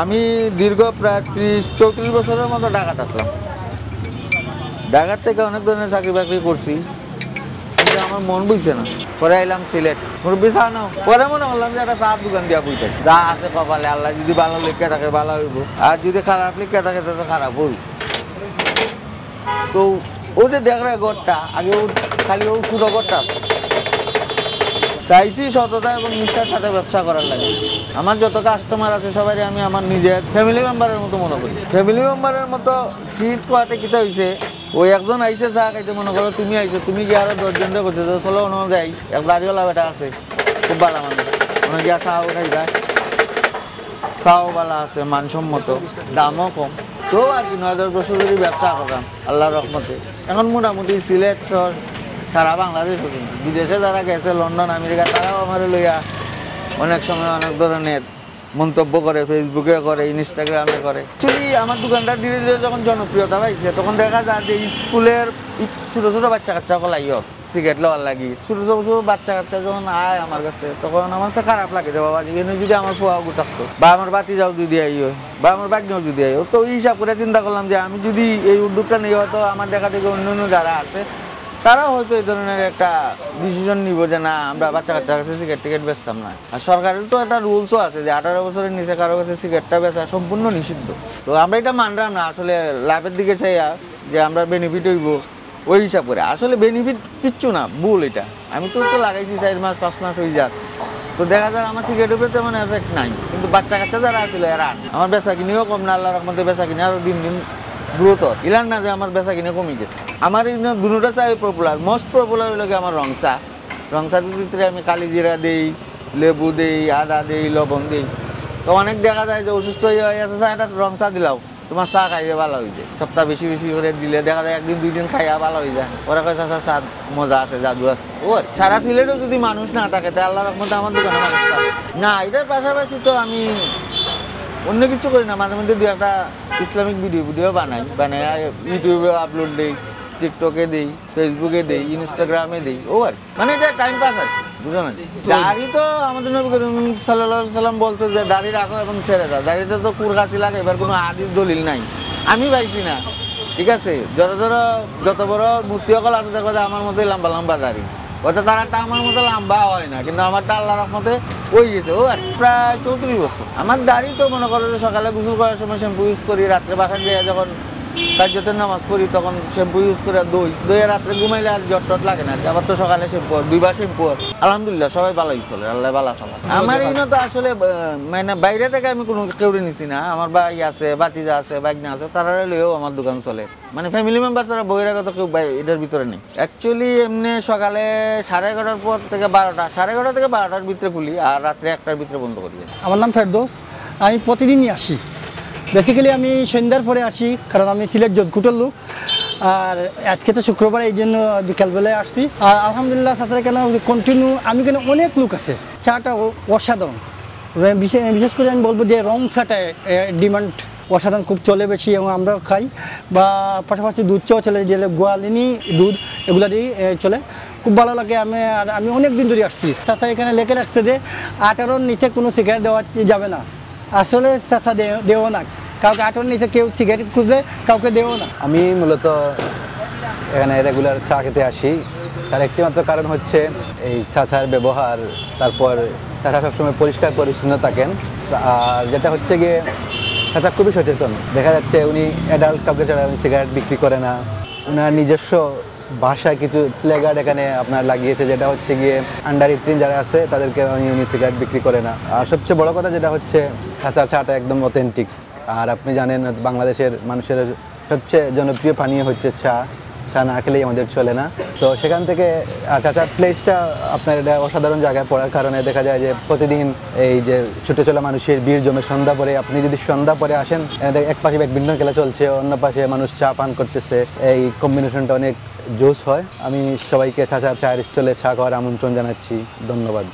আমি দীর্ঘ প্রায় ৩০-৩৪ বছরের মতো ঢাকা থাকলাম। ঢাকার থেকে অনেক ধরনের চাকরি বাকরি করছি, কিন্তু আমার মন বুঝছে না। পরে আইলাম সিলেট, মুরব্বী চা নাও। পরে মনে করলাম যে একটা চার দোকান দিয়া বইতে, যা আছে কপালে, আল্লাহ যদি ভালো লিখে থাকে ভালো হইব, আর যদি খারাপ লিখে থাকে তাহলে খারাপ হইব। তো ও যে দেখ রে ঘরটা, আগে ও খালি ও ছোটো ঘরটা চাইছি সততা এবং নিষ্ঠার সাথে ব্যবসা করার লাগে। আমার যত কাস্টমার আছে সবাই আমি আমার নিজের ফ্যামিলি মেম্বারের মতো মনে করি। ফ্যামিলি মেম্বারের মতো ট্রিট করাতে কিতা হয়েছে, ওই একজন আইসে চা খাইতে, মনে করো তুমি আইসো, তুমি কি আরো 10 জনটা করছো, চলো অন্য যাই, এক দাঁড়িয়েলা বেটা আছে খুব ভালো মানুষ, মনে গিয়া চাও খাইবা, চাও ভালো আছে, মানসম্মত, দামও কম। তো আর কি 9-10 বছর যদি ব্যবসা করলাম আল্লাহর রহমতে, এখন মোটামুটি সিলেট শহর সারা বাংলাদেশ পর্যন্ত, বিদেশে যারা গেছে লন্ডন আমেরিকা, তারাও আমার লইয়া অনেক সময় অনেক ধরনের মন্তব্য করে, ফেসবুকে করে, ইনস্টাগ্রামে করে। অ্যাকচুয়ালি আমার দোকানটা ধীরে ধীরে যখন জনপ্রিয়তা পাইছে, তখন দেখা যায় যে স্কুলের ছোটো ছোটো বাচ্চা কাচ্চা লাইও সিগারেট লওয়ার লাগি, ছোটো ছোটো বাচ্চা কাচ্চা যখন আয় আমার কাছে, তখন আমার কাছে খারাপ লাগে যে বাবা এখানে যদি আমার পোয়াগু থাকতো, বা আমার বাতি যাও যদি আইও, বা আমার বাগনাও যদি আইও। তো এই হিসাব করে চিন্তা করলাম যে আমি যদি এই উদ্যোগটা নিই, হয়তো আমার দেখা থেকে অন্য অন্য যারা আছে তারাও হয়তো এই ধরনের একটা ডিসিশন নিব যে না, আমরা বাচ্চা কাচ্চার কাছে সিগারেট টিকেট বেচতাম না। আর সরকারের তো একটা রুলসও আছে যে 18 বছরের নিচে কারো কাছে সিগারেটটা বেচা সম্পূর্ণ নিষিদ্ধ। তো আমরা এটা মানলাম না, আসলে লাভের দিকে চাইয়া যে আমরা বেনিফিট হইব ওই হিসাব করে। আসলে বেনিফিট কিচ্ছু না, ভুল এটা। আমি তো লাগাইছি 4 মাস 5 মাস হয়ে যাক, তো দেখা যায় আমার সিগারেটের উপরে তেমন এফেক্ট নাই, কিন্তু বাচ্চা কাচ্চা যারা আছিল এরা আমার বেচা কিনিও কম না, আল্লাহর রহমতে বেচা কিনে আরও দিন দিন গ্রোথ ইলান না যে আমার বেচা কিনে কমে গেছে। আমার এই দুটোটা চা পপুলার, মোস্ট পপুলার হলো আমার রং চা। রং চার ভিতরে আমি কালি জিরা দিই, লেবু দিই, আদা দিই, লবণ দিই। তো অনেক দেখা যায় যে অসুস্থ হয়ে আছে, চা একটা রং চা দিলাও, তোমার চা খাইয়ে ভালো হয়ে যায়। সপ্তাহ বেশি বেশি করে দিলে দেখা যায় 1-2 দিন খাইয়া ভালো হয়ে যায়। ওরা কাছে চা মজা আছে, জাদু আছে। ও সারা সিলেটেও যদি মানুষ না থাকে, তাহলে আল্লাহর রহমতে আমার দোকানে মানুষ থাকে না। এটার পাশাপাশি তো আমি অন্য কিছু করি না, মাঝে মধ্যে 2-একটা ইসলামিক ভিডিও বানাই, ইউটিউবে আপলোড দিই, টিকটকে দিই, ফেসবুকে দিই, ইনস্টাগ্রামে দিই। ও আর মানে এটা টাইম পাস আর কি, বুঝো না? দাড়ি তো আমাদের নবী করিম সাল্লাল্লাহু আলাইহি সাল্লাম বলছে যে দাড়ি রাখো এবং ছেড়ে দাও। দাড়িতে তো কুরকাচি লাগে, এবার কোনো হাদিস দলিল নাই, আমি পাইছি না। ঠিক আছে, যত বড় মূর্তি সকল আছে, দেখো যে আমার মতোই লম্বা লম্বা দাড়ি, হয়তো তারাটা আমার মতো লম্বা হয় না, কিন্তু আমারটা আল্লাহর রহমতে হয়ে গেছে। ও আর প্রায় 34 বছর। আমার দাড়ি তো মনে করো যে সকালে গোসল করার সময় শ্যাম্পু ইউজ করি, রাত্রে বাসায় গিয়ে যখন তাজ্জুদের নামাজ পড়ি তখন শ্যাম্পু ইউজ করে দইয়ে রাত্রে ঘুমাইলে আর জট টট লাগে না। আবার তো সকালে শ্যাম্পু, 2বার শ্যাম্পু। আলহামদুলিল্লাহ সবাই ভালোই চলে, আল্লাহ ভালো চলে। আমার এই তো আসলে মানে বাইরে থেকে আমি কোনো কেউ নিছি না। আমার ভাই আছে, ভাতিজা আছে, বাগনা আছে, তারা লইও আমার দোকান চলে। মানে ফ্যামিলি মেম্বার ছাড়া বহিরাগত কেউ এটার ভিতরে নেই। অ্যাকচুয়ালি এমনি সকালে 11:30 পর থেকে 12টা, 11:30 থেকে 12টার ভিতরে খুলি, আর রাত্রে 1টার ভিতরে বন্ধ করি। আমার নাম ফেরদৌস, আমি প্রতিদিনই আসি। বেসিক্যালি আমি সন্ধ্যার পরে আসি, কারণ আমি সিলেট যোধকুটের লোক। আর আজকে তো শুক্রবার, এই জন্য বিকালবেলায় আসছি। আর আলহামদুলিল্লাহ সাথে কেন কন্টিনিউ আমি কেন অনেক লোক আছে, চাটা অসাধারণ। বিশেষ করে আমি বলবো যে রং চাটা ডিমান্ড অসাধারণ, খুব চলে বেশি, এবং আমরাও খাই। বা পাশাপাশি দুধ চাও চলে, যে গোয়ালিনী দুধ, এগুলো দিয়ে চলে, খুব ভালো লাগে। আমি অনেক দিন ধরে আসছি। চাচা এখানে লেখে রাখছে যে 18-র নিচে কোনো সিগারেট দেওয়া যাবে না। আসলে চাচা দেও না, কাউকে 18-র নিচে কেউ সিগারেট খুঁজলে কাউকে দেও না। আমি মূলত এখানে রেগুলার চা খেতে আসি, তার একটিমাত্র কারণ হচ্ছে এই চাচার ব্যবহার। তারপর চাচা সবসময় পরিষ্কার পরিচ্ছন্ন থাকেন। আর যেটা হচ্ছে গিয়ে চাচা খুবই সচেতন, দেখা যাচ্ছে উনি অ্যাডাল্ট কাউকে ছাড়া উনি সিগারেট বিক্রি করে না। ওনার নিজস্ব ভাষায় কিছু প্লেগার্ড এখানে আপনার লাগিয়েছে, যেটা হচ্ছে গিয়ে আন্ডার 18 যারা আছে তাদেরকে উনি সিগারেট বিক্রি করে না। আর সবচেয়ে বড় কথা যেটা হচ্ছে চাচার চাটা একদম অথেন্টিক। আর আপনি জানেন বাংলাদেশের মানুষের সবচেয়ে জনপ্রিয় পানীয় হচ্ছে চা। চা না খেলেই আমাদের চলে না। তো সেখান থেকে চাচার প্লেসটা আপনার এটা অসাধারণ জায়গায় পড়ার কারণে দেখা যায় যে প্রতিদিন এই যে ছুটে চলা মানুষের ভিড় জমে সন্ধ্যা পরে। আপনি যদি সন্ধ্যা পরে আসেন, এক পাশে ব্যাডমিন্টন খেলা চলছে, অন্য পাশে মানুষ চা পান করতেছে। এই কম্বিনেশনটা অনেক জোশ হয়। আমি সবাইকে চাচার চায়ের স্টলে চা খাওয়ার আমন্ত্রণ জানাচ্ছি। ধন্যবাদ।